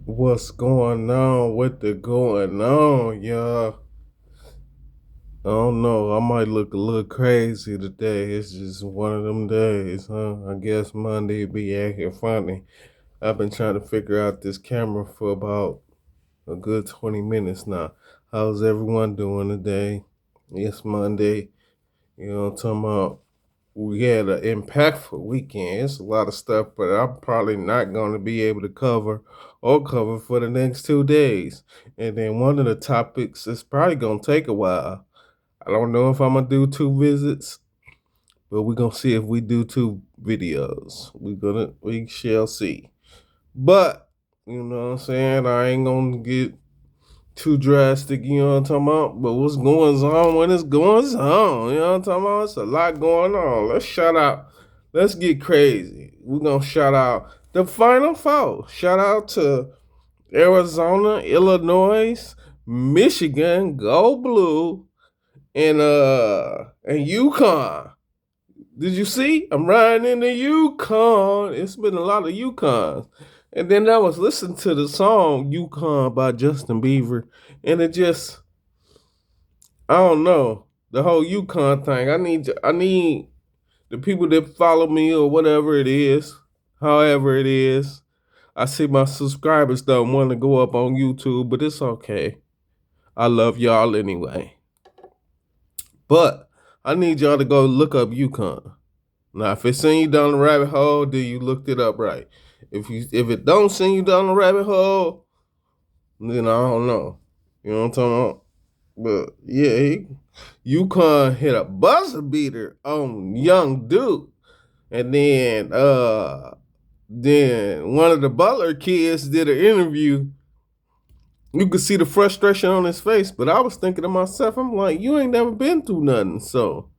What's going on? What the going on, y'all? I don't know. I might look a little crazy today. It's just one of them days, huh? I guess Monday be acting funny. I've been trying to figure out this camera for about a good 20 minutes now. How's everyone doing today? It's Monday. You know what I'm talking about? We had an impactful weekend. It's a lot of stuff, but I'm probably not going to be able to cover for the next 2 days. And then one of the topics is probably going to take a while. I don't know if I'm going to do 2 visits, but we're going to see if we do 2 videos. We shall see. But, you know what I'm saying? I ain't going to get too drastic, you know what I'm talking about? But what's going on when it's going on? You know what I'm talking about? It's a lot going on. Let's get crazy. We're gonna shout out the Final Four. Shout out to Arizona, Illinois, Michigan, Go Blue, and UConn. Did you see? I'm riding in the Yukon. It's been a lot of Yukons. And then I was listening to the song Yukon by Justin Bieber. And it just, I don't know. The whole Yukon thing. I need the people that follow me or whatever it is, however it is. I see my subscribers don't want to go up on YouTube, but it's okay. I love y'all anyway. But I need y'all to go look up Yukon. Now, if it send you down the rabbit hole, then you looked it up right. If it don't send you down the rabbit hole, then I don't know. You know what I'm talking about? But yeah, UConn hit a buzzer beater on Young Duke, and then one of the Butler kids did an interview. You could see the frustration on his face, but I was thinking to myself, I'm like, you ain't never been through nothing, so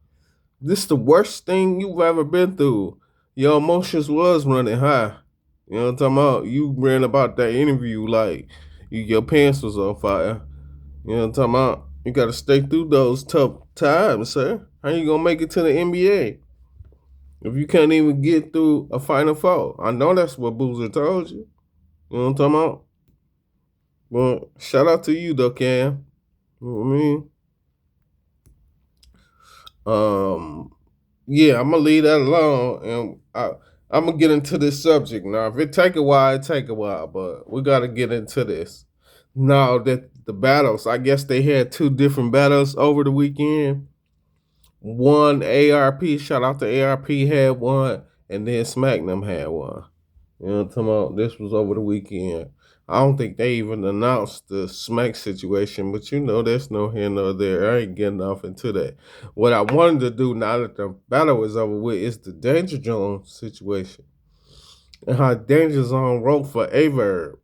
this is the worst thing you've ever been through. Your emotions was running high. You know what I'm talking about? You ran about that interview like your pants was on fire. You know what I'm talking about? You got to stay through those tough times, sir. How you gonna make it to the NBA if you can't even get through a Final Four? I know that's what Boozer told you. You know what I'm talking about? Well, shout out to you though, Cam. You know what I mean? Yeah, I'm gonna leave that alone, and I'm gonna get into this subject now. If it take a while, it take a while, but we got to get into this. Now that the battles, I guess they had 2 different battles over the weekend. One ARP, shout out to ARP had one, and then Smacknum had one. You know what I'm talking about? This was over the weekend. I don't think they even announced the Smack situation, but you know, there's no here nor there. I ain't getting off into that. What I wanted to do now that the battle is over with is the Danger Zone situation and how Danger Zone wrote for Averb.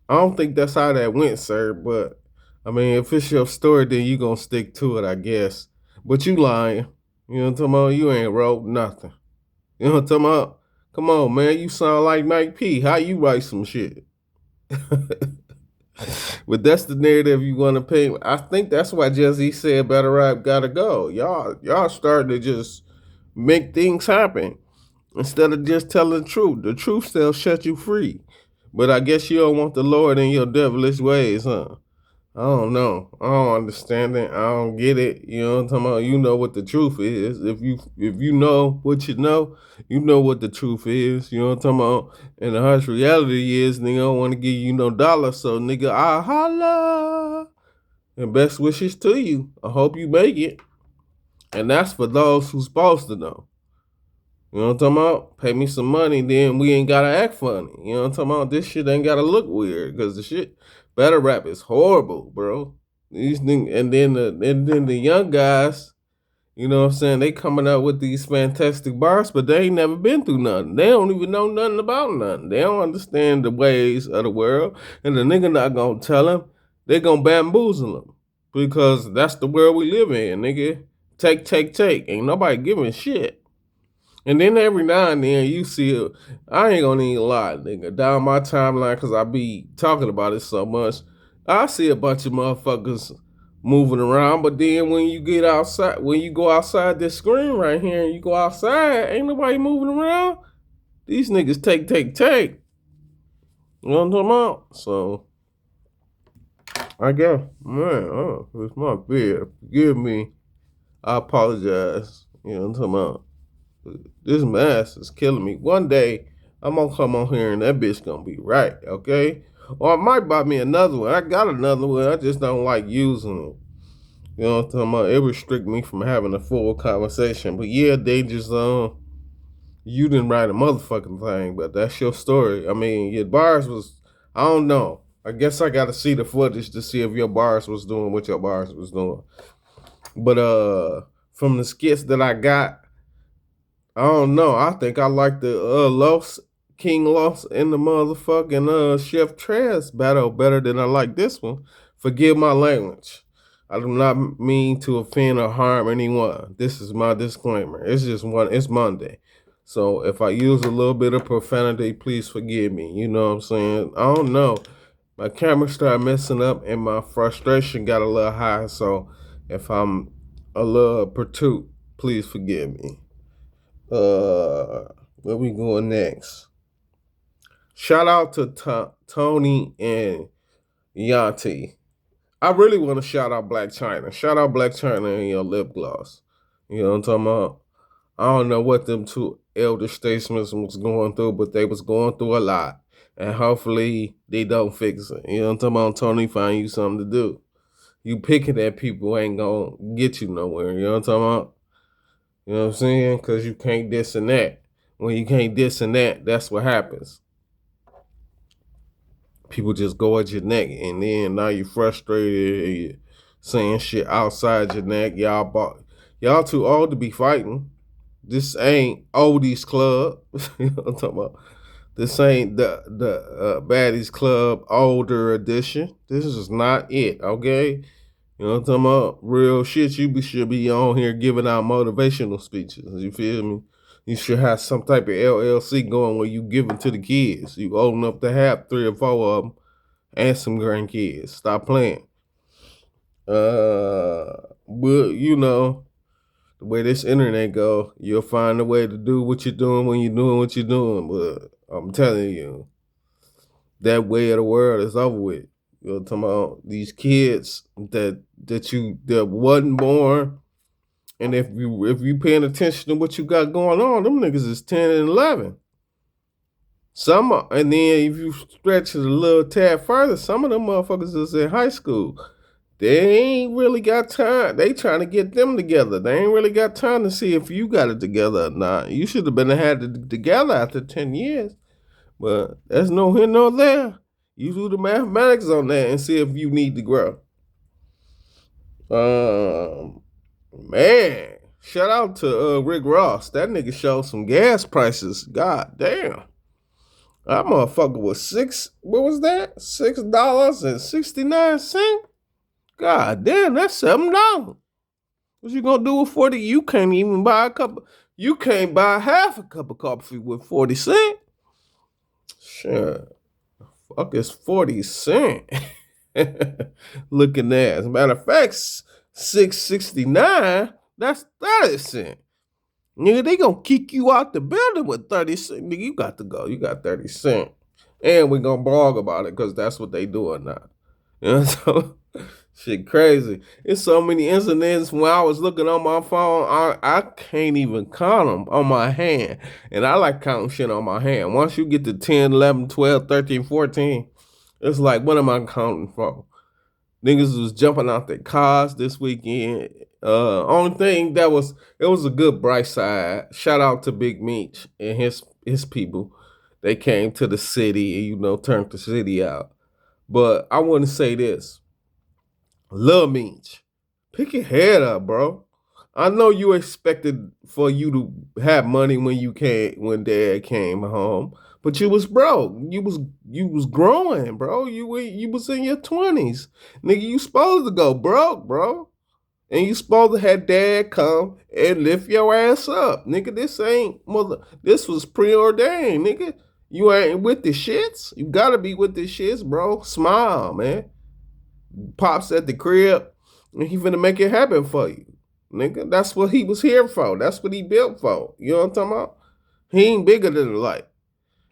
I don't think that's how that went, sir, but I mean, if it's your story, then you gonna stick to it, I guess. But you lying. You know what I'm talking about? You ain't wrote nothing. You know what I'm talking about? Come on, man. You sound like Mike P. How you write some shit? But that's the narrative you want to paint. I think that's why Jay-Z said Battle Rap gotta go. Y'all starting to just make things happen instead of just telling the truth. The truth still shut you free. But I guess you don't want the Lord in your devilish ways, huh? I don't know. I don't understand it. I don't get it. You know what I'm talking about? You know what the truth is. If you know what you know what the truth is. You know what I'm talking about? And the harsh reality is nigga don't want to give you no dollar. So nigga, I holla. And best wishes to you. I hope you make it. And that's for those who's supposed to know. You know what I'm talking about? Pay me some money, then we ain't gotta act funny. You know what I'm talking about? This shit ain't gotta look weird because the shit battle rap is horrible, bro. These things, and then the young guys, you know what I'm saying? They coming out with these fantastic bars, but they ain't never been through nothing. They don't even know nothing about nothing. They don't understand the ways of the world, and the nigga not gonna tell them. They gonna bamboozle them because that's the world we live in, nigga. Take, take, take. Ain't nobody giving shit. And then every now and then you see it. I ain't gonna even lie, nigga. Down my timeline, because I be talking about it so much. I see a bunch of motherfuckers moving around, but then when you get outside, when you go outside this screen right here and you go outside, ain't nobody moving around. These niggas take, take, take. You know what I'm talking about? So I guess, man, it's my beard. Forgive me. I apologize. You know what I'm talking about? This mask is killing me. One day, I'm gonna come on here and that bitch gonna be right, okay? Or I might buy me another one. I got another one. I just don't like using it. You know what I'm talking about? It restrict me from having a full conversation. But yeah, Danger Zone, you didn't write a motherfucking thing, but that's your story. I mean, your bars was, I don't know. I guess I gotta see the footage to see if your bars was doing what your bars was doing. But from the skits that I got, I don't know. I think I like the Los King Los and the motherfucking Chef Trez battle better than I like this one. Forgive my language. I do not mean to offend or harm anyone. This is my disclaimer. It's just one. It's Monday, so if I use a little bit of profanity, please forgive me. You know what I'm saying? I don't know. My camera started messing up, and my frustration got a little high. So if I'm a little perturbed, please forgive me. Where we going next? Shout out to Tony and Yanti. I really want to shout out Black China. Shout out Black China and your lip gloss. You know what I'm talking about? I don't know what them two elder statesmen was going through, but they was going through a lot. And hopefully they don't fix it. You know what I'm talking about? Tony, find you something to do. You picking at people ain't gonna get you nowhere. You know what I'm talking about? You know what I'm saying? Because you can't this and that. When you can't this and that, that's what happens. People just go at your neck, and then now you're frustrated and you're saying shit outside your neck. Y'all too old to be fighting. This ain't oldies club. You know what I'm talking about? This ain't the baddies club older edition. This is not it. Okay. You know what I'm talking about? Real shit. Should be on here giving out motivational speeches. You feel me? You should have some type of LLC going where you give them to the kids. You old enough to have 3 or 4 of them and some grandkids. Stop playing. But you know, the way this internet go, you'll find a way to do what you're doing when you're doing what you're doing. But I'm telling you, that way of the world is over with. You know, talking about these kids that wasn't born, and if you paying attention to what you got going on, them niggas is 10 and 11. And then if you stretch it a little tad further, some of them motherfuckers is in high school. They ain't really got time. They trying to get them together. They ain't really got time to see if you got it together or not. You should have been had it together after 10 years. But there's no here nor there. You do the mathematics on that and see if you need to grow. Man, shout out to Rick Ross. That nigga showed some gas prices. God damn. That motherfucker was what was that? $6.69? God damn, that's $7. What you gonna do with 40? You can't even buy you can't buy half a cup of coffee with 40 cents. Sure. Fuck is 40 cents. Looking at. As a matter of fact, $6.69, that's 30 cents. Nigga, they gonna kick you out the building with 30 cents. Nigga, you got to go. You got 30 cents. And we're gonna blog about it because that's what they doing now. You know, so shit crazy. It's so many incidents when I was looking on my phone, I can't even count them on my hand. And I like counting shit on my hand. Once you get to 10, 11, 12, 13, 14, it's like, what am I counting for? Niggas was jumping out their cars this weekend. Only thing it was a good bright side. Shout out to Big Meech and his people. They came to the city and, you know, turned the city out. But I want to say this. Lil Meech, pick your head up, bro. I know you expected for you to have money when dad came home, but you was broke. You was growing, bro. You was in your 20s. Nigga, you supposed to go broke, bro. And you supposed to have dad come and lift your ass up. Nigga, this was preordained, nigga. You ain't with the shits. You gotta be with the shits, bro. Smile, man. Pops at the crib, and he finna make it happen for you. Nigga, that's what he was here for. That's what he built for. You know what I'm talking about? He ain't bigger than the light.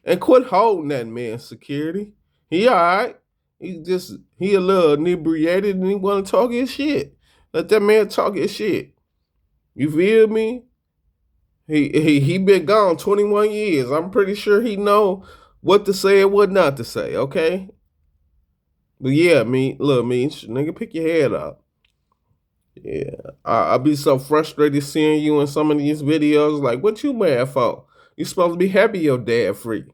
And quit holding that man security. He all right. He a little inebriated and he want to talk his shit. Let that man talk his shit. You feel me? He been gone 21 years. I'm pretty sure he know what to say and what not to say, okay? But yeah, nigga, pick your head up. Yeah. I be so frustrated seeing you in some of these videos. Like, what you mad for? You supposed to be happy your dad free.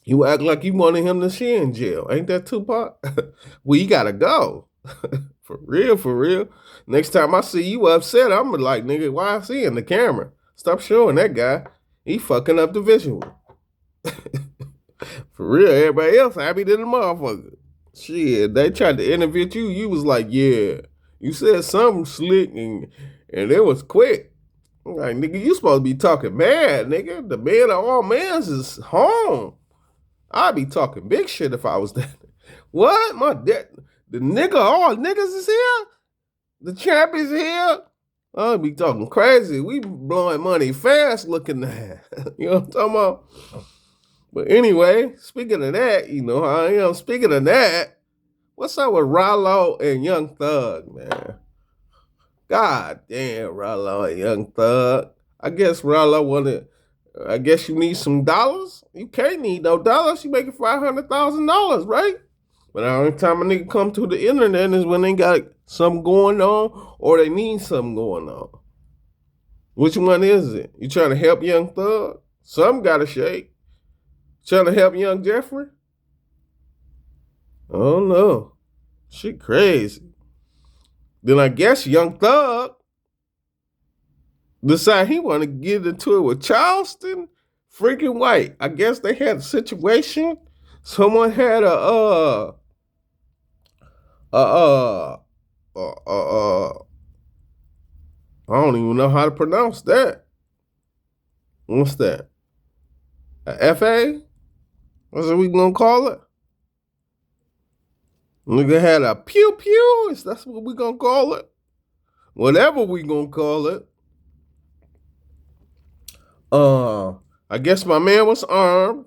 You act like you wanted him to share in jail. Ain't that Tupac? Well, you gotta go. For real, for real. Next time I see you upset, I'm like, nigga, why I see in the camera? Stop showing that guy. He fucking up the visual. For real, everybody else happy than the motherfucker. Shit, they tried to interview you. You was like, yeah. You said something slick and it was quick. I'm like, nigga, you supposed to be talking mad, nigga. The man of all mans is home. I'd be talking big shit if I was that. What? The nigga, all niggas is here? The champ is here? I'd be talking crazy. We blowing money fast looking at. You know what I'm talking about? But anyway, speaking of that, you know how I am. Speaking of that, what's up with Rollo and Young Thug, man? God damn, Rollo and Young Thug. I guess you need some dollars. You can't need no dollars. You making $500,000, right? But the only time a nigga come to the internet is when they got something going on or they need something going on. Which one is it? You trying to help Young Thug? Some gotta shake. Trying to help Young Jeffrey? Oh no. Shit crazy. Then I guess Young Thug decide he want to get into it with Charleston freaking White. I guess they had a situation. Someone had I don't even know how to pronounce that. What's that? A FA? What's we gonna call it? Nigga had a pew pew. That's what we gonna call it. Whatever we gonna call it. I guess my man was armed.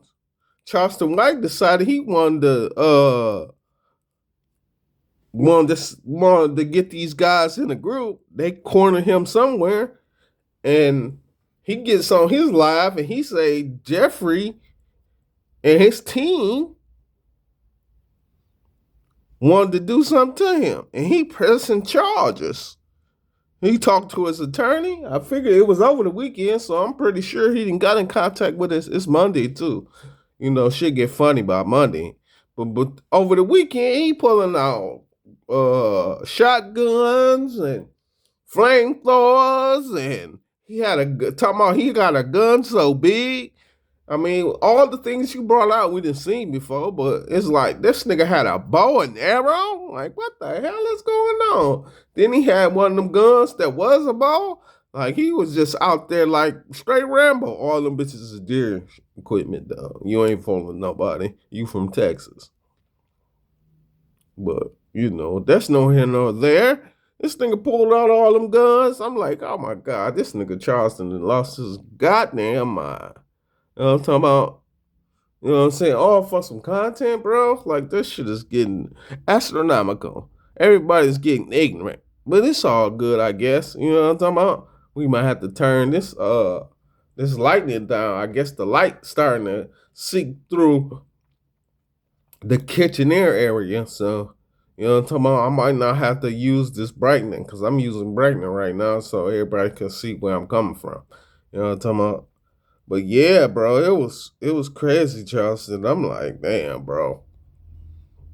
Charleston White decided he wanted to get these guys in a group. They corner him somewhere, and he gets on his live and he say Jeffrey and his team wanted to do something to him, and he pressing charges. He talked to his attorney. I figured it was over the weekend, so I'm pretty sure he didn't got in contact with us. It's Monday too. You know, shit get funny by Monday. But over the weekend, he pulling out shotguns and flamethrowers, and he got a gun so big. I mean, all the things you brought out we didn't see before, but it's like this nigga had a bow and arrow. Like, what the hell is going on? Then he had one of them guns that was a bow. Like, he was just out there like straight Rambo. All them bitches is deer equipment, though. You ain't fooling nobody. You from Texas. But, you know, that's no here nor there. This nigga pulled out all them guns. I'm like, oh my God, this nigga Charleston lost his goddamn mind. You know what I'm talking about? You know what I'm saying? All for some content, bro. Like, this shit is getting astronomical. Everybody's getting ignorant. But it's all good, I guess. You know what I'm talking about? We might have to turn this lightning down. I guess the light starting to seep through the kitchenaire area. So, you know what I'm talking about? I might not have to use this brightening because I'm using brightening right now so everybody can see where I'm coming from. You know what I'm talking about? But yeah, bro, it was crazy, Charleston. I'm like, damn, bro.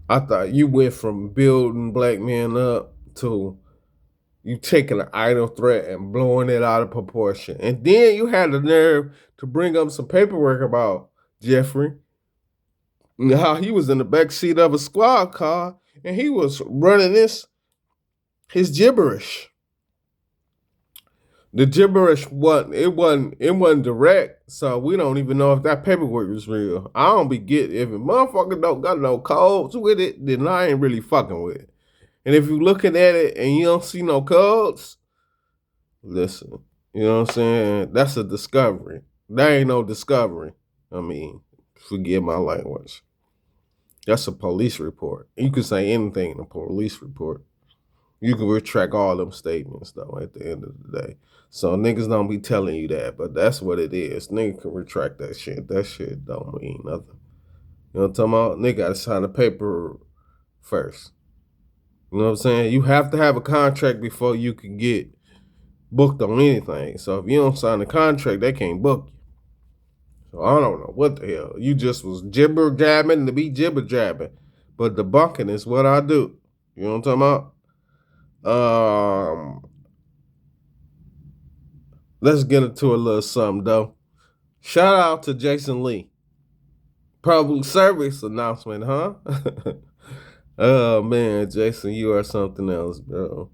I thought you went from building black men up to you taking an idle threat and blowing it out of proportion. And then you had the nerve to bring up some paperwork about Jeffrey and how he was in the back seat of a squad car and he was running his gibberish. The gibberish wasn't direct, so we don't even know if that paperwork was real. I don't be getting if a motherfucker don't got no codes with it, then I ain't really fucking with it. And if you looking at it and you don't see no codes, listen, you know what I'm saying? That's a discovery. That ain't no discovery. I mean, forgive my language. That's a police report. You can say anything in a police report. You can retract all them statements though at the end of the day. So niggas don't be telling you that, but that's what it is. Nigga can retract that shit. That shit don't mean nothing. You know what I'm talking about? Nigga gotta sign the paper first. You know what I'm saying? You have to have a contract before you can get booked on anything. So if you don't sign the contract, they can't book you. So I don't know what the hell. You just was jibber jabbing to be jibber jabbing. But debunking is what I do. You know what I'm talking about? Let's get into a little something though. Shout out to Jason Lee. Public service announcement, huh? Oh man, Jason, you are something else, bro.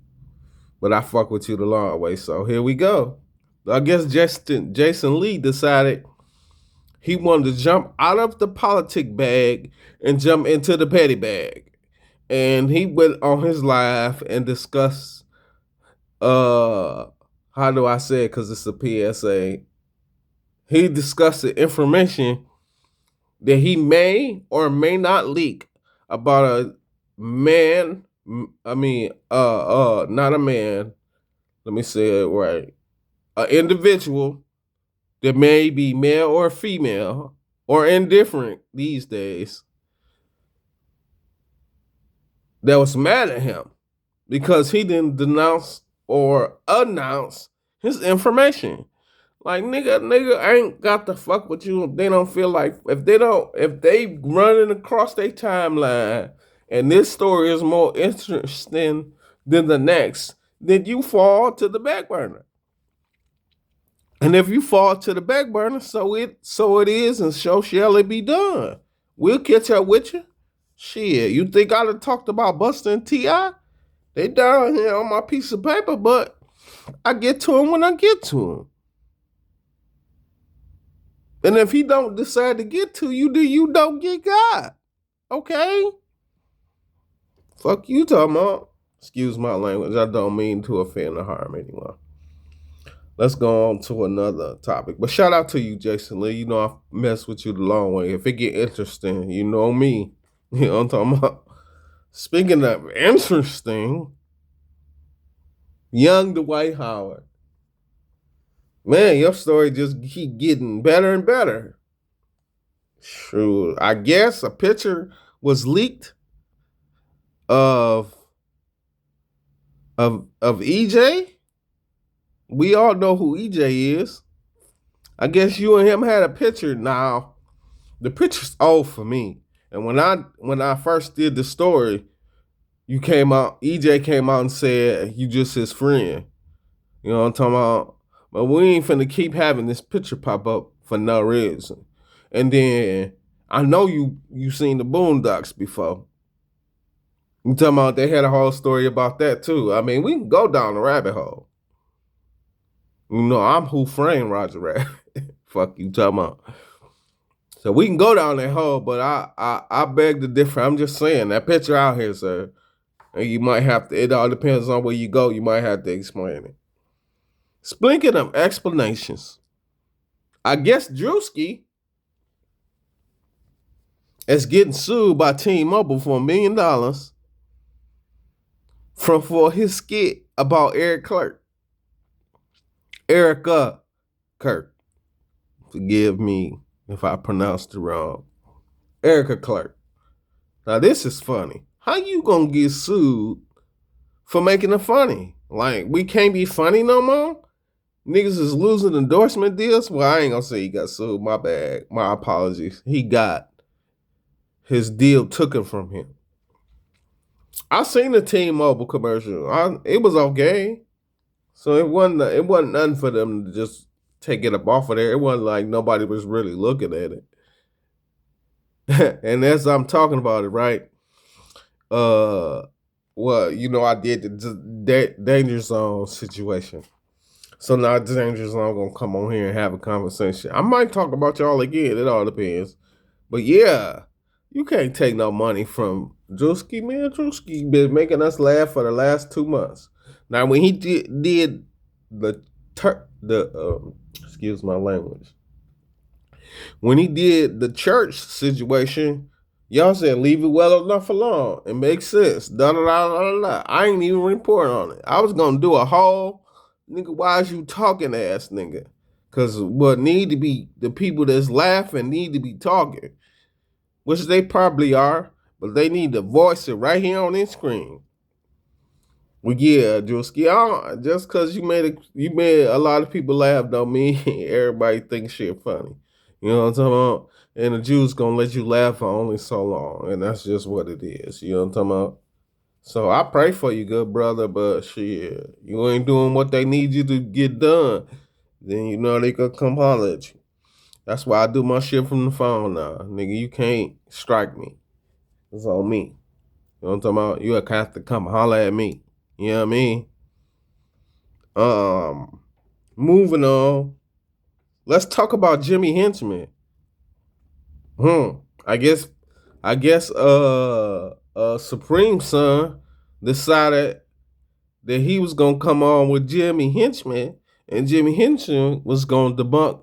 But I fuck with you the long way, so here we go. I guess Jason Lee decided he wanted to jump out of the politic bag and jump into the petty bag. And he went on his live and discussed how do I say it because it's a PSA. He discussed the information that he may or may not leak about a man. Not a man. Let me say it right. An individual that may be male or female or indifferent these days that was mad at him because he didn't denounce or announce his information. Like nigga ain't got to fuck with you if they don't feel like if they running across their timeline and this story is more interesting than the next, then you fall to the back burner. And if you fall to the back burner, so it is, and so shall it be done. We'll catch up with you. Shit, you think I'd have talked about Busta and T.I.? They down here on my piece of paper, but I get to him when I get to him. And if he don't decide to get to you, then you don't get God. Okay? Fuck you talking about. Excuse my language. I don't mean to offend or harm anyone. Let's go on to another topic. But shout out to you, Jason Lee. You know I mess with you the long way. If it get interesting, you know me. You know what I'm talking about? Speaking of interesting, young Dwight Howard. Man, your story just keep getting better and better. True. I guess a picture was leaked of EJ. We all know who EJ is. I guess you and him had a picture. Now, the picture's old for me. And when I first did the story, EJ came out and said you just his friend. You know what I'm talking about? But we ain't finna keep having this picture pop up for no reason. And then I know you seen the Boondocks before. You talking about they had a whole story about that too. I mean, we can go down the rabbit hole. You know, I'm who framed Roger Rabbit. Fuck you talking about. So we can go down that hole, but I beg to differ. I'm just saying that picture out here, sir. And you might have to. It all depends on where you go. You might have to explain it. Speaking of explanations, I guess Drewski is getting sued by T-Mobile for $1 million for his skit about Erica Kirk. Forgive me if I pronounced it wrong. Erica Clark. Now this is funny. How you gonna get sued for making it funny? Like we can't be funny no more? Niggas is losing endorsement deals? Well, I ain't gonna say he got sued. My bad. My apologies. He got his deal taken from him. I seen the T-Mobile commercial. It was okay. So it wasn't nothing for them to just take it up off of there. It wasn't like nobody was really looking at it. And as I'm talking about it, right? Well, you know, I did the Danger Zone situation. So now Danger Zone gonna come on here and have a conversation. I might talk about y'all again. It all depends. But yeah, you can't take no money from Drewski, man. Drewski been making us laugh for the last 2 months. Now, when he did the excuse my language, When he did the church situation, y'all said leave it well enough alone. It makes sense. Da da da da da. I ain't even report on it. I was gonna do a whole nigga. Why is you talking, ass nigga? Cause what need to be the people that's laughing need to be talking, which they probably are, but they need to voice it right here on this screen. Well, yeah, Drewski, just cause you made a lot of people laugh don't mean everybody thinks shit funny. You know what I'm talking about? And the Jews gonna let you laugh for only so long, and that's just what it is. You know what I'm talking about? So I pray for you, good brother, but shit, you ain't doing what they need you to get done. Then you know they gonna come holler at you. That's why I do my shit from the phone now, nigga. You can't strike me. It's on me. You know what I'm talking about? You have to come holler at me. You know what I mean? Moving on. Let's talk about Jimmy Henchman. I guess Supreme Son decided that he was gonna come on with Jimmy Henchman, and Jimmy Henchman was gonna debunk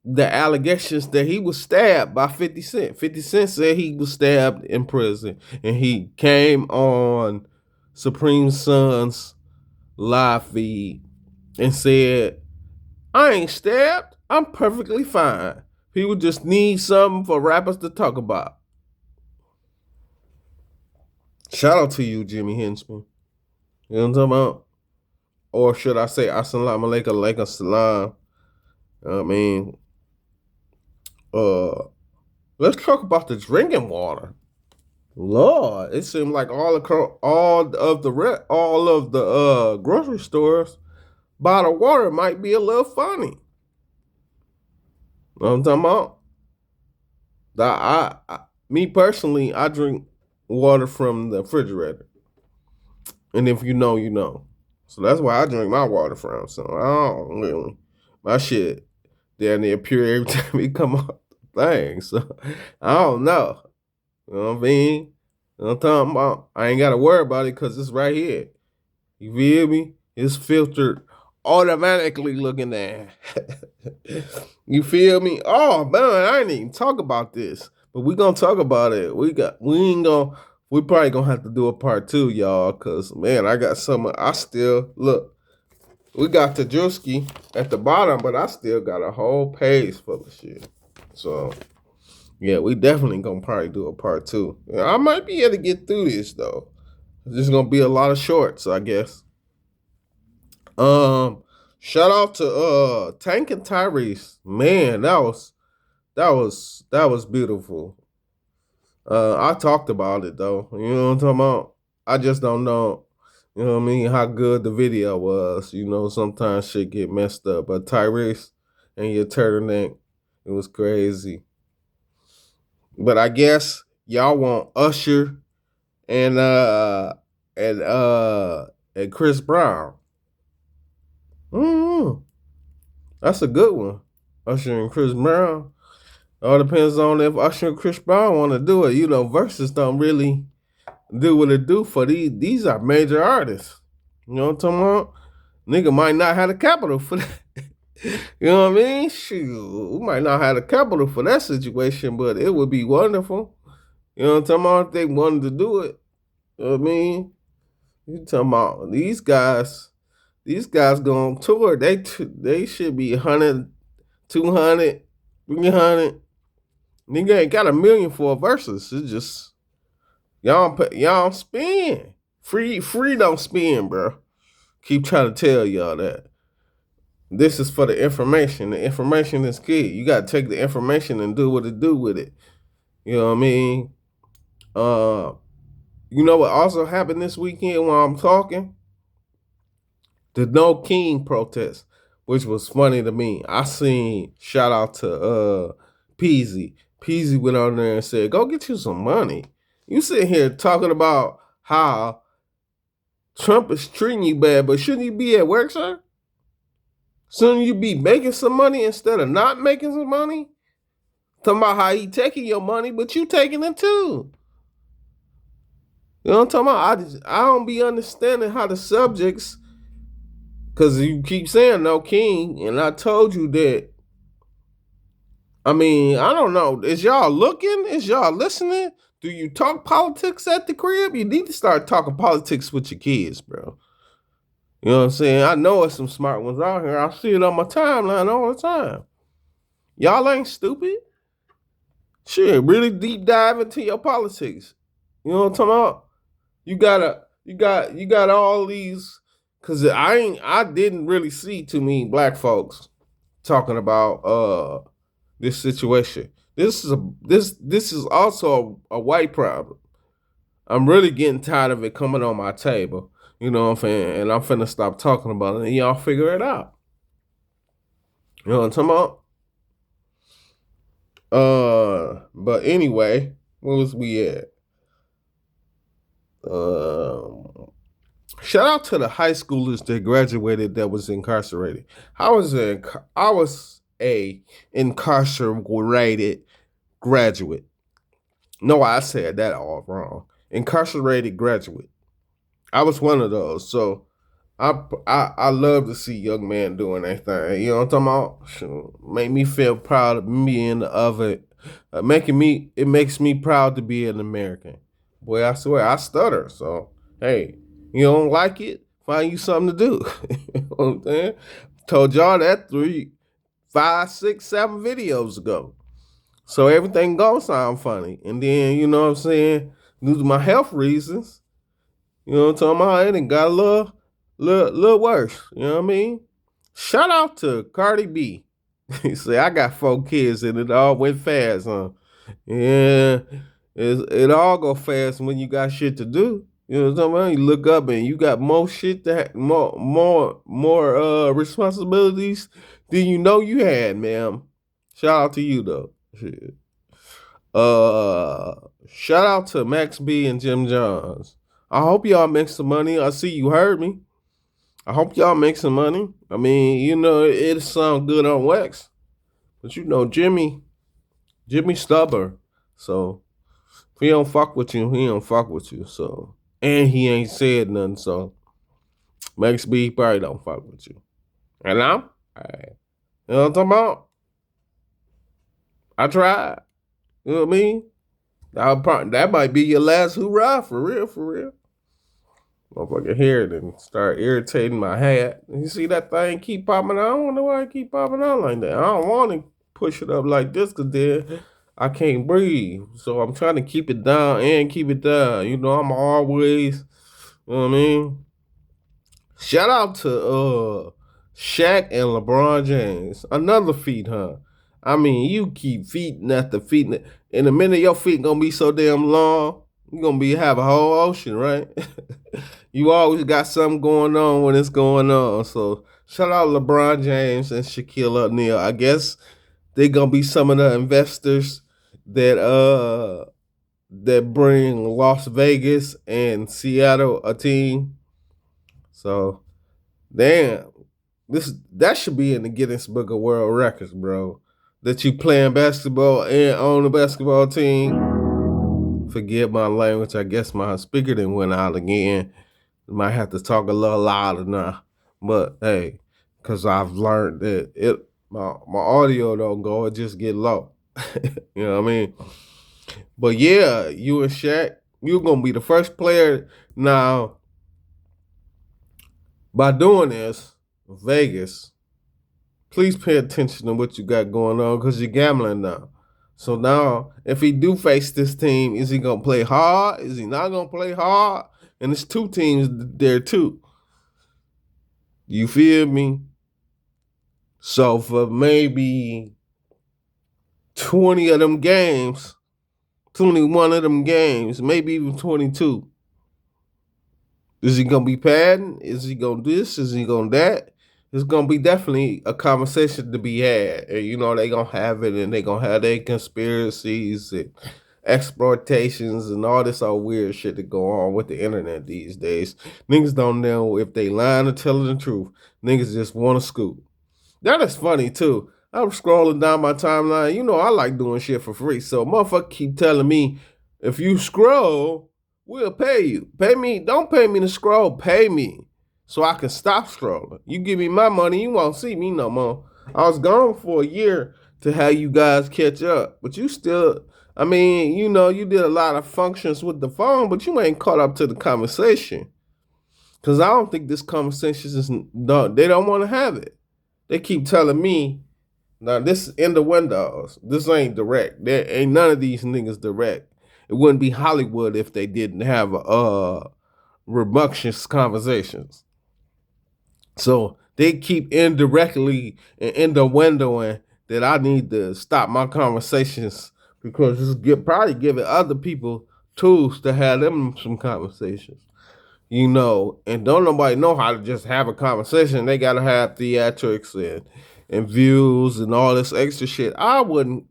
the allegations that he was stabbed by 50 Cent. 50 Cent said he was stabbed in prison, and he came on Supreme Son's live feed and said, I ain't stabbed. I'm perfectly fine. People just need something for rappers to talk about. Shout out to you, Jimmy Henchman. You know what I'm talking about? Or should I say, Assalamu alaikum salam. I mean, let's talk about the drinking water. Lord, it seemed like all of the grocery stores bottled water might be a little funny. You know what I'm talking about? Me personally, I drink water from the refrigerator, and if you know, you know. So that's why I drink my water from. So I don't really, my shit down there pure every time it come up thing. So I don't know. You know what I mean? You know what I'm talking about? I ain't got to worry about it because it's right here. You feel me? It's filtered automatically looking there. You feel me? Oh man, I ain't even talk about this, but we gonna talk about it. We probably gonna have to do a part 2, y'all, cause man, I got some. I still look. We got the Drewski at the bottom, but I still got a whole page full of shit. So yeah, we definitely gonna probably do a part 2. I might be able to get through this though. There's gonna be a lot of shorts, I guess. Shout out to Tank and Tyrese. Man, that was beautiful. I talked about it though. You know what I'm talking about? I just don't know, you know what I mean, how good the video was. You know, sometimes shit get messed up. But Tyrese and your turtleneck, it was crazy. But I guess y'all want Usher and Chris Brown. That's a good one. Usher and Chris Brown. All depends on if Usher and Chris Brown want to do it. You know, verses don't really do what it do for these. These are major artists. You know what I'm talking about? Nigga might not have the capital for that. You know what I mean? Shoot, we might not have the capital for that situation, but it would be wonderful. You know what I'm talking about? If they wanted to do it. You know what I mean? You talking about these guys go on tour. They should be 100, 200, 300. Nigga ain't got $1 million for a versus. It's just y'all spin. Free don't spin, bro. Keep trying to tell y'all that. This is for the information. The information is key. You gotta take the information and do what it do with it. You know what I mean? You know what also happened this weekend while I'm talking? The No King protest, which was funny to me. I seen, shout out to Peasy. Peasy went on there and said, go get you some money. You sitting here talking about how Trump is treating you bad, but shouldn't you be at work, sir? Shouldn't you be making some money instead of not making some money? Talking about how he taking your money, but you taking it too. You know what I'm talking about? I don't be understanding how the subjects, because you keep saying No King, and I told you that I mean, I don't know. Is y'all looking? Is y'all listening? Do you talk politics at the crib? You need to start talking politics with your kids, bro. You know what I'm saying? I know it's some smart ones out here. I see it on my timeline all the time. Y'all ain't stupid. Shit, really deep dive into your politics. You know what I'm talking about? You got all these, cause I didn't really see too many black folks talking about this situation. This is also a white problem. I'm really getting tired of it coming on my table. You know what I'm saying? And I'm finna stop talking about it and y'all figure it out. You know what I'm talking about? But anyway, where was we at? Shout out to the high schoolers that graduated that was incarcerated. I was a incarcerated graduate. No, I said that all wrong. Incarcerated graduate. I was one of those. So I love to see young men doing their thing. You know what I'm talking about? Sure. Make me feel proud of me and of it. It makes me proud to be an American. Boy, I swear I stutter. So hey, you don't like it? Find you something to do. You know what I'm saying? Told y'all that 3, 5, 6, 7 videos ago. So everything gonna sound funny. And then, you know what I'm saying, due to my health reasons, you know what I'm talking about, it got a little worse. You know what I mean? Shout out to Cardi B. He said, I got 4 kids and it all went fast, huh? Yeah, it all go fast when you got shit to do. You know what I'm talking about? You look up and you got more shit that more responsibilities than you know you had, ma'am. Shout out to you though. Shit. Shout out to Max B and Jim Johns. I hope y'all make some money. I see you heard me. I hope y'all make some money. I mean, you know, it sound good on wax, but you know, Jimmy stubborn. So if he don't fuck with you, he don't fuck with you. So and he ain't said nothing. So Max B probably don't fuck with you. And I'm, you know what I'm talking about? I tried. You know what I mean? That might be your last hoorah, for real, for real. Motherfucker hear it and start irritating my hat. You see that thing keep popping out? I don't know why it keep popping out like that. I don't want to push it up like this because then I can't breathe. So I'm trying to keep it down and keep it down. You know, I'm always, you know what I mean? Shout out to Shaq and LeBron James. Another feet, huh? I mean, you keep feeding after feeding. In a minute, your feet gonna be so damn long, you're gonna have a whole ocean, right? You always got something going on when it's going on. So shout out LeBron James and Shaquille O'Neal. I guess they're gonna be some of the investors that bring Las Vegas and Seattle a team. So damn, that should be in the Guinness Book of World Records, bro. That you playing basketball and on a basketball team. Forget my language. I guess my speaker didn't went out again. Might have to talk a little louder now. But hey, because I've learned that my audio don't go, it just get low. You know what I mean? But yeah, you and Shaq, you're gonna be the first player now. By doing this, Vegas, please pay attention to what you got going on because you're gambling now. So now, if he do face this team, is he gonna play hard? Is he not gonna play hard? And there's 2 teams there too. You feel me? So for maybe 20 of them games, 21 of them games, maybe even 22. Is he gonna be padding? Is he gonna this? Is he gonna that? It's gonna be definitely a conversation to be had. And you know, they gonna have it and they gonna have their conspiracies and exploitations and all this all weird shit that go on with the internet these days. Niggas don't know if they lying or telling the truth. Niggas just want to scoop. That is funny too. I'm scrolling down my timeline. You know, I like doing shit for free. So motherfucker keep telling me, if you scroll, we'll pay you. Pay me. Don't pay me to scroll. Pay me so I can stop scrolling. You give me my money, you won't see me no more. I was gone for a year to have you guys catch up. But you still, I mean, you know, you did a lot of functions with the phone, but you ain't caught up to the conversation. Because I don't think this conversation is, no, they don't want to have it. They keep telling me, now this is in the windows. This ain't direct. There ain't none of these niggas direct. It wouldn't be Hollywood if they didn't have rambunctious conversations. So they keep indirectly and innuendoing that I need to stop my conversations because it's probably giving other people tools to have them some conversations. You know, and don't nobody know how to just have a conversation. They gotta have theatrics and views and all this extra shit. I wouldn't.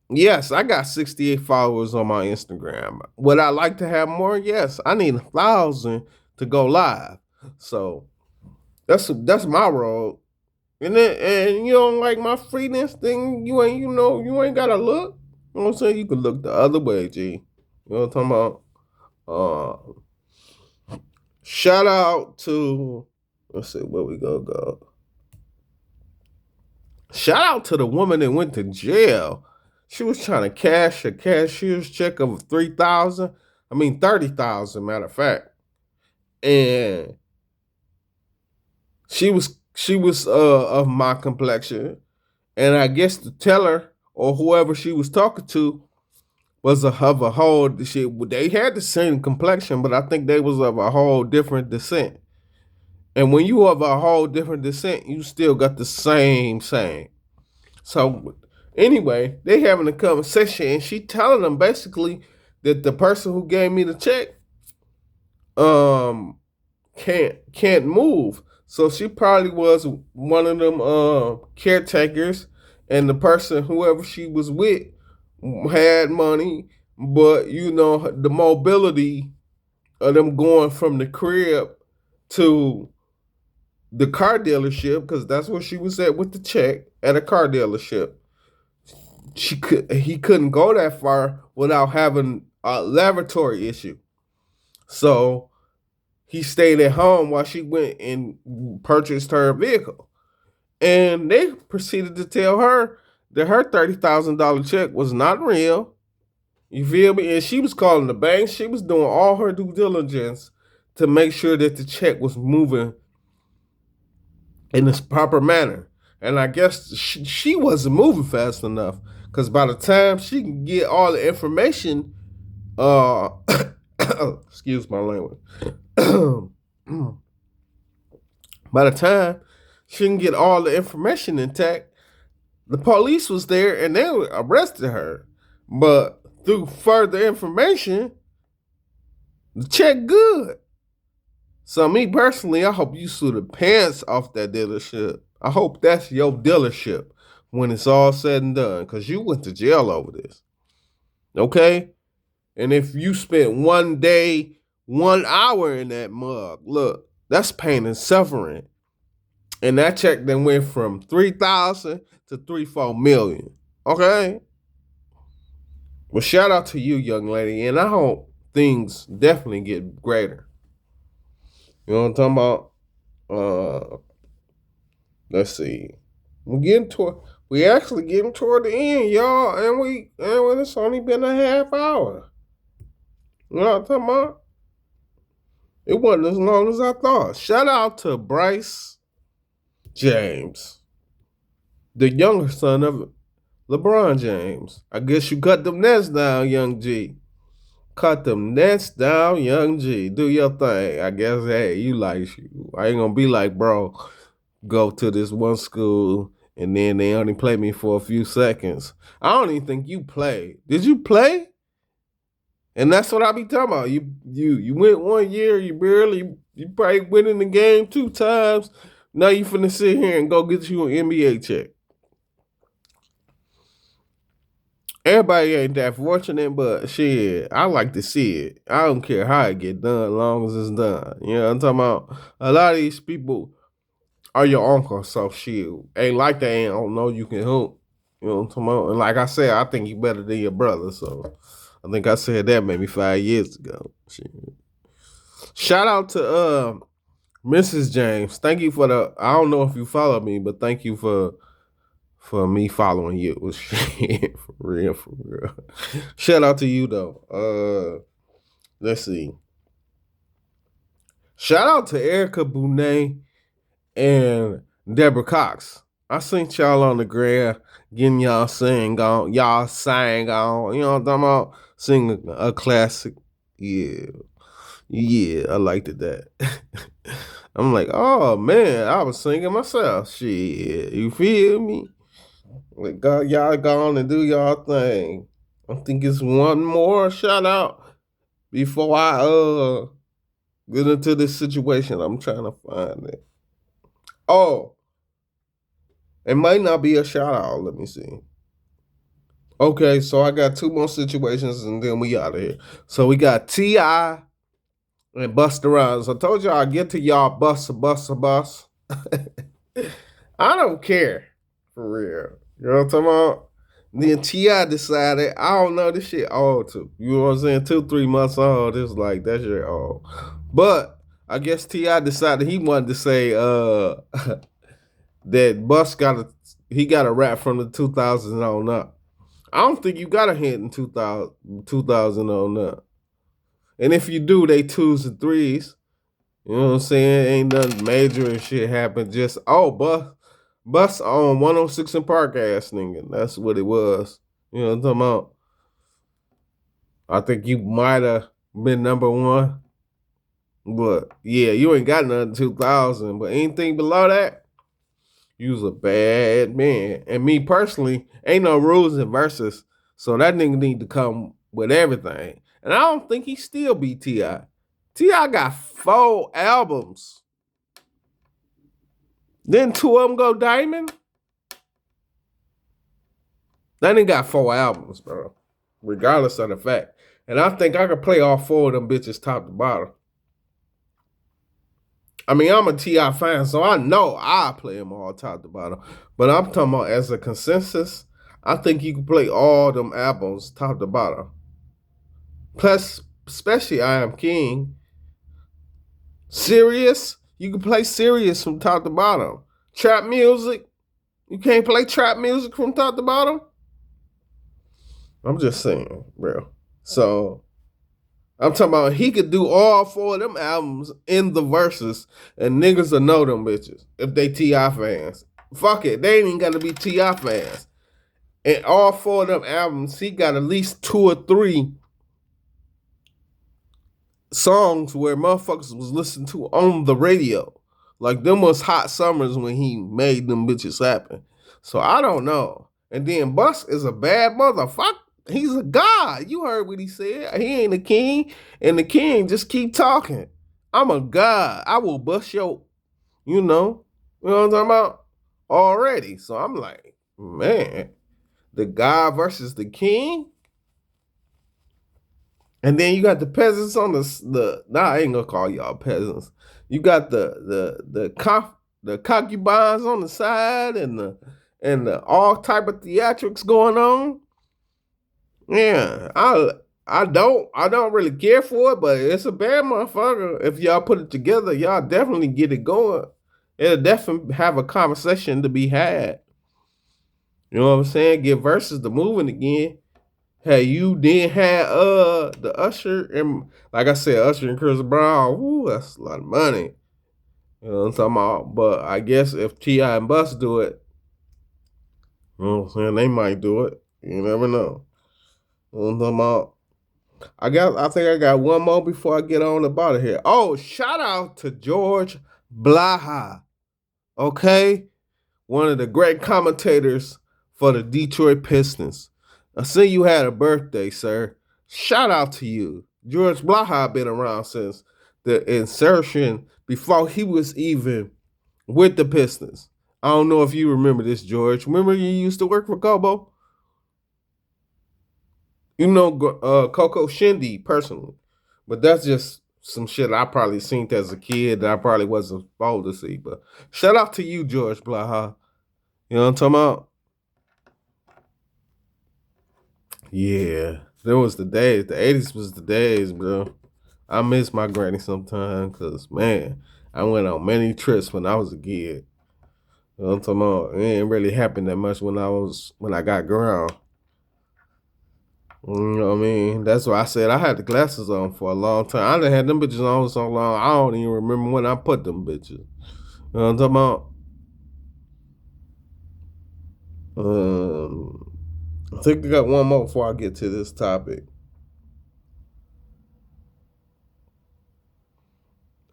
Yes, I got 68 followers on my Instagram. Would I like to have more? Yes, I need 1,000 to go live. So that's my role. And you don't like my freeness thing. You ain't gotta look. You know what I'm saying? You can look the other way, G. You know what I'm talking about? Shout out to, let's see where we go. Shout out to the woman that went to jail. She was trying to cash a cashier's check of 3,000. I mean 30,000, matter of fact. And she was of my complexion. And I guess the teller or whoever she was talking to was of a whole shit. They had the same complexion, but I think they was of a whole different descent. And when you have a whole different descent, you still got the same. So anyway, they having a conversation, and she telling them basically that the person who gave me the check can't move. So she probably was one of them caretakers, and the person whoever she was with had money, but you know the mobility of them going from the crib to the car dealership, because that's where she was at with the check, at a car dealership. He couldn't go that far without having a laboratory issue. So he stayed at home while she went and purchased her vehicle. And they proceeded to tell her that her $30,000 check was not real. You feel me? And she was calling the bank. She was doing all her due diligence to make sure that the check was moving in its proper manner. And I guess she wasn't moving fast enough, because by the time she can get all the information, excuse my language, by the time she can get all the information intact, the police was there and they arrested her. But through further information, the check good. So me personally, I hope you sue the pants off that dealership. I hope that's your dealership when it's all said and done, because you went to jail over this. Okay? And if you spent 1 day, 1 hour in that mug, look, that's pain and suffering. And that check then went from 3,000 to 3-4 million. Okay? Well, shout out to you, young lady, and I hope things definitely get greater. You know what I'm talking about? Let's see. We actually getting toward the end, y'all, and it's only been a half hour. You know what I'm talking about? It wasn't as long as I thought. Shout out to Bryce James, the younger son of LeBron James. I guess you cut them nets down, young G. Cut them nets down, young G. Do your thing. I guess, hey, you like you. I ain't gonna be like, bro, go to this one school and then they only play me for a few seconds. I don't even think you played. Did you play? And that's what I be talking about. You went 1 year, you probably went in the game 2 times. Now you finna sit here and go get you an NBA check. Everybody ain't that fortunate, but shit, I like to see it. I don't care how it get done, as long as it's done. You know what I'm talking about? A lot of these people are your uncle, so shit. Ain't like they don't know you can hoop. You know what I'm talking about? And like I said, I think you better than your brother, so I think I said that maybe 5 years ago. Shit. Shout out to Mrs. James. Thank you for I don't know if you follow me, but thank you for for me following you. Shit, for real, for real. Shout out to you though. Let's see. Shout out to Erica Bonet and Deborah Cox. I seen y'all on the gram getting y'all sang on. Y'all sang on. You know what I'm talking about? Sing a classic. Yeah. Yeah, I liked it that. I'm like, oh man, I was singing myself. Shit. You feel me? Like God, y'all go on and do y'all thing. I think it's one more shout out before I get into this situation. I'm trying to find it. Oh, it might not be a shout out. Let me see. Okay, so I got two more situations and then we out of here. So we got T.I. and Busta Rhymes. I told y'all I'd get to y'all bus. I don't care. For real. You know what I'm talking about? Then T.I. decided, I don't know, this shit old too. You know what I'm saying? 2-3 months old. It's like that shit old. But I guess T.I. decided he wanted to say that Bus got a rap from the 2000s on up. I don't think you got a hit in 2000 on up. And if you do, they 2s and 3s. You know what I'm saying? Ain't nothing major and shit happened. Just, Bus on 106 and Park ass nigga. That's what it was. You know what I'm talking about? I think you might have been number one. But yeah, you ain't got nothing 2000. But anything below that, you was a bad man. And me personally, ain't no rules in verses. So that nigga need to come with everything. And I don't think he still be T.I. T.I. got 4 albums. Then 2 of them go diamond. That nigga got 4 albums, bro. Regardless of the fact. And I think I could play all 4 of them bitches top to bottom. I mean, I'm a T.I. fan, so I know I play them all top to bottom. But I'm talking about as a consensus, I think you can play all them albums top to bottom. Plus, especially I Am King. Serious, you can play Serious from top to bottom. Trap music, you can't play trap music from top to bottom. I'm just saying, bro. So I'm talking about he could do all 4 of them albums in the verses, and niggas will know them bitches if they T.I. fans. Fuck it, they ain't even got to be T.I. fans. And all 4 of them albums, he got at least 2 or 3 songs where motherfuckers was listening to on the radio. Like them was hot summers when he made them bitches happen. So I don't know. And then Bus is a bad motherfucker. He's a god. You heard what he said. He ain't a king. And the king just keep talking. I'm a god. I will bust your, you know what I'm talking about? Already. So I'm like, man, the god versus the king? And then you got the peasants on I ain't gonna call y'all peasants. You got the concubines on the side and the all type of theatrics going on. Yeah, I don't really care for it, but it's a bad motherfucker. If y'all put it together, y'all definitely get it going. It'll definitely have a conversation to be had. You know what I'm saying? Get versus the moving again. Hey, you did have the Usher and like I said, Usher and Chris Brown. Ooh, that's a lot of money. You know what I'm talking about? But I guess if T.I. and Bus do it, you know what I'm saying, they might do it. You never know. You know what I'm talking about? I think I got one more before I get on about it here. Oh, shout out to George Blaha. Okay? One of the great commentators for the Detroit Pistons. I see you had a birthday, sir. Shout out to you. George Blaha been around since the insertion before he was even with the Pistons. I don't know if you remember this, George. Remember you used to work for Kobo? You know Coco Shindy personally. But that's just some shit I probably seen as a kid that I probably wasn't supposed to see. But shout out to you, George Blaha. You know what I'm talking about? Yeah. There was the days. The 80s was the days, bro. I miss my granny sometimes because, man, I went on many trips when I was a kid. You know what I'm talking about? It ain't really happened that much when I got ground. You know what I mean? That's why I said I had the glasses on for a long time. I done had them bitches on so long, I don't even remember when I put them bitches. You know what I'm talking about? I think I got one more before I get to this topic.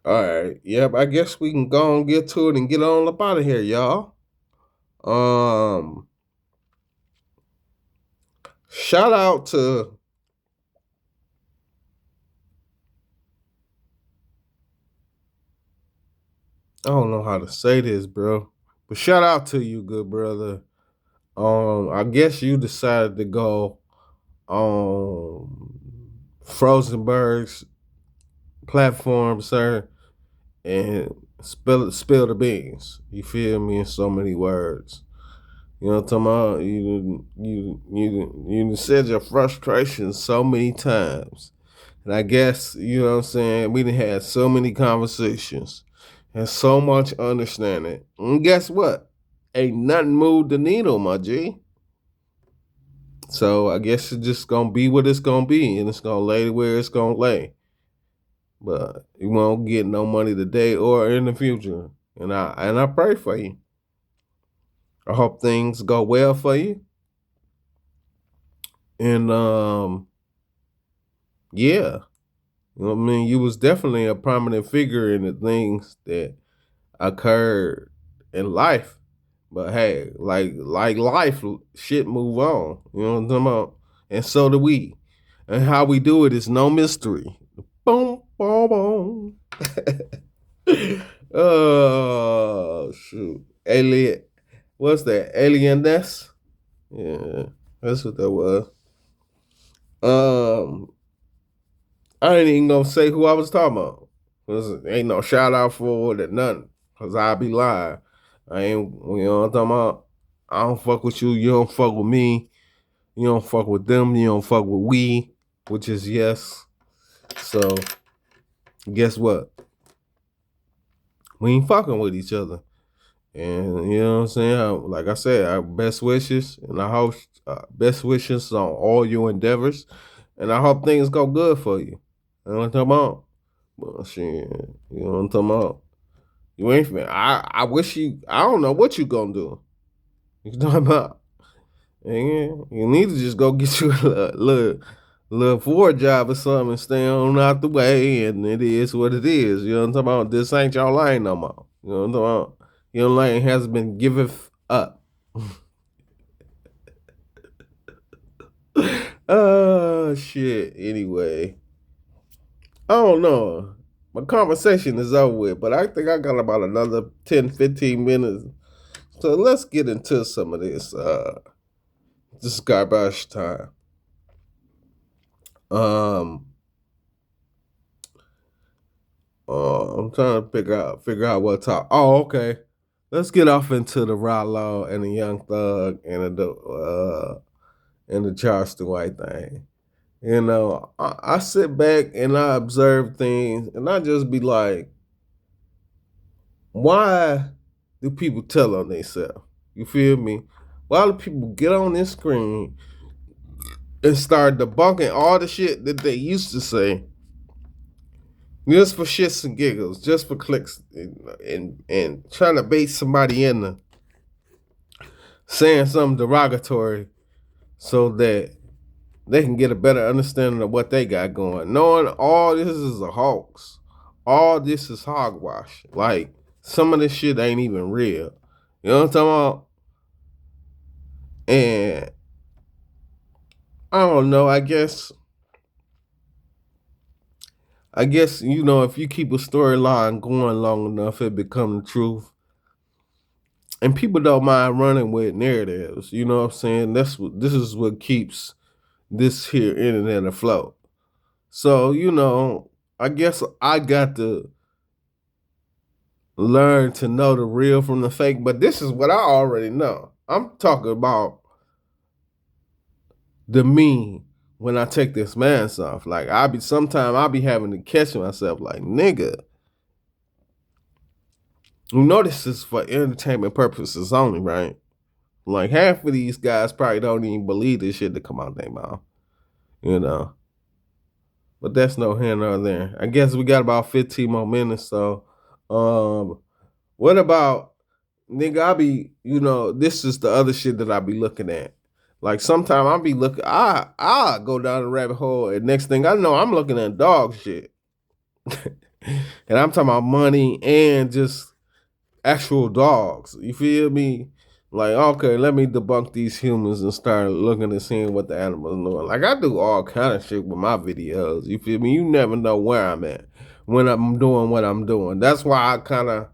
All right. Yep, I guess we can go and get to it and get on up out of here, y'all. Shout out to I don't know how to say this, bro. But shout out to you, good brother. I guess you decided to go on Frozenberg's platform, sir, and spill the beans. You feel me in so many words. You know what I'm talking about? You said your frustration so many times. And I guess, you know what I'm saying, we done had so many conversations and so much understanding. And guess what? Ain't nothing moved the needle, my G. So I guess it's just gonna be what it's gonna be, and it's gonna lay where it's gonna lay. But you won't get no money today or in the future. And I pray for you. I hope things go well for you. And yeah. You know what I mean? You was definitely a prominent figure in the things that occurred in life. But hey, like life, shit move on. You know what I'm talking about? And so do we. And how we do it is no mystery. Boom, boom, boom. Oh shoot. Alien. What's that? Alienness? Yeah, that's what that was. Um, I ain't even gonna say who I was talking about. Cause ain't no shout out for it or nothing. Cause I be lying. I ain't, you know what I'm talking about? I don't fuck with you. You don't fuck with me. You don't fuck with them. You don't fuck with we, which is yes. So guess what? We ain't fucking with each other. And you know what I'm saying? Like I said, our best wishes and I hope best wishes on all your endeavors. And I hope things go good for you. You know what I'm talking about? Well, shit, you know what I'm talking about? You ain't finna. I wish you. I don't know what you gonna do. You talking about? And you need to just go get you a little Ford job or something and stay on out the way. And it is what it is. You know what I'm talking about? This ain't your lane no more. You know what I'm talking about? Your lane has been given up. Oh shit. Anyway, I don't know. My conversation is over with, but I think I got about another 10, 15 minutes. So let's get into some of this garbage time. Um I'm trying to figure out what talk. Oh, okay. Let's get off into the Rollo and the Young Thug and the Charleston White thing. You know, I sit back and I observe things, and I just be like, why do people tell on themselves? You feel me? Why do people get on this screen and start debunking all the shit that they used to say just for shits and giggles, just for clicks, and trying to bait somebody into saying something derogatory so that they can get a better understanding of what they got going, knowing all this is a hoax, all this is hogwash. Like some of this shit ain't even real. You know what I'm talking about? And I don't know. I guess you know if you keep a storyline going long enough, it becomes the truth. And people don't mind running with narratives. You know what I'm saying? This is what keeps this here internet afloat. So you know, I guess I got to learn to know the real from the fake. But this is what I already know. I'm talking about the me when I take this mask off. Like sometimes I'll be having to catch myself like, nigga, You know this is for entertainment purposes only, right? Like half of these guys probably don't even believe this shit to come out their mouth, you know. But that's no here nor there. I guess we got about 15 more minutes. So, what about nigga? I be, this is the other shit that I be looking at. Like sometimes I be looking, I go down the rabbit hole, and next thing I know, I'm looking at dog shit, and I'm talking about money and just actual dogs. You feel me? Like, okay, let me debunk these humans and start looking and seeing what the animals are doing. Like, I do all kind of shit with my videos. You feel me? You never know where I'm at when I'm doing what I'm doing. That's why I kind of,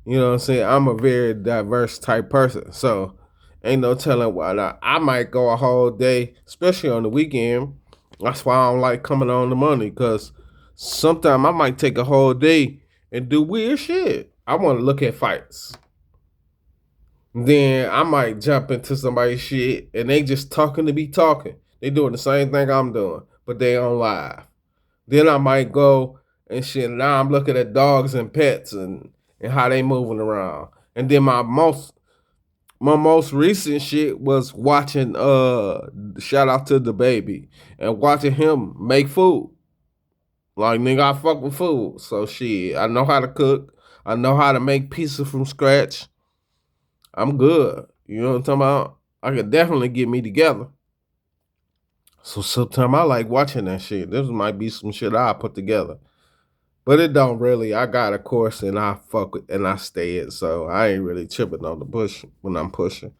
what I'm saying? I'm a very diverse type person. So, ain't no telling why not. I might go a whole day, especially on the weekend. That's why I don't like coming on the money, because sometimes I might take a whole day and do weird shit. I want to look at fights. Then I might jump into somebody's shit and they just talking to be talking. They doing the same thing I'm doing, but they on live. Then I might go and shit. Now I'm looking at dogs and pets and how they moving around. And then my most recent shit was watching shout out to the baby and watching him make food. Like nigga, I fuck with food. So shit, I know how to cook. I know how to make pizza from scratch. I'm good. You know what I'm talking about? I could definitely get me together. So sometimes I like watching that shit. This might be some shit I put together. But it don't really. I got a course and I fuck with and I stay it. So I ain't really tripping on the push when I'm pushing.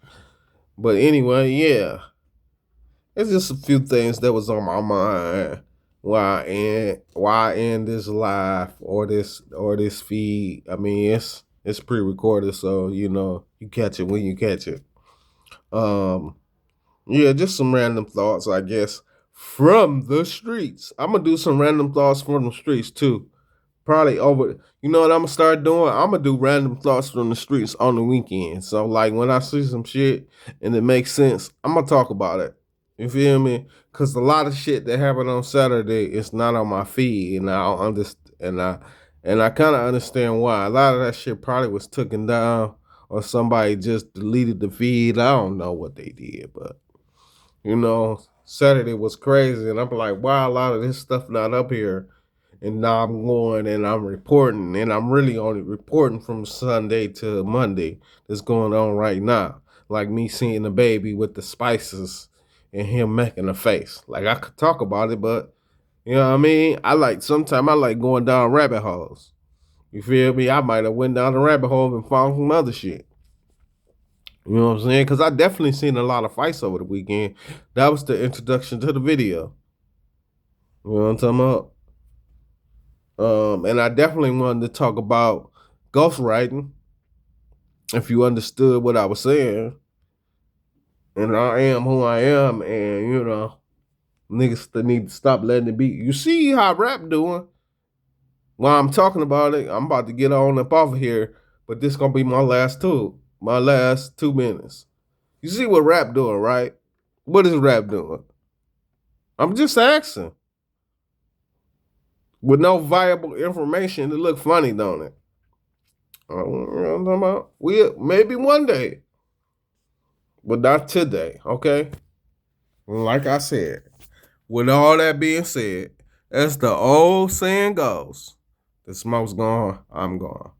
But anyway, yeah. It's just a few things that was on my mind why I end this live or this feed. I mean it's pre-recorded, so you catch it when you catch it. Um Yeah, just some random thoughts, I guess, from the streets. I'm gonna do some random thoughts from the streets too. Probably over. You know what I'm gonna start doing? I'm gonna do random thoughts from the streets on the weekend. So like when I see some shit and it makes sense, I'm gonna talk about it. You feel me? Cause a lot of shit that happened on Saturday is not on my feed, and I don't understand. And I kind of understand why. A lot of that shit probably was taken down, or somebody just deleted the feed. I don't know what they did, but Saturday was crazy, and I'm like, wow, a lot of this stuff not up here. And now I'm going and I'm reporting, and I'm really only reporting from Sunday to Monday that's going on right now. Like me seeing the baby with the spices and him making a face. Like I could talk about it, but you know what I mean? Sometimes I like going down rabbit holes. You feel me? I might have went down the rabbit hole and found some other shit. You know what I'm saying? Because I definitely seen a lot of fights over the weekend. That was the introduction to the video. You know what I'm talking about? And I definitely wanted to talk about ghostwriting. If you understood what I was saying, and I am who I am, and niggas need to stop letting it be. You see how rap doing? While I'm talking about it, I'm about to get on up off of here, but this gonna be my last 2 minutes. You see what rap doing, right? What is rap doing? I'm just asking. With no viable information, it look funny, don't it? You know what I'm talking about? Maybe one day, but not today, okay? Like I said, with all that being said, as the old saying goes, the smoke's gone, I'm gone.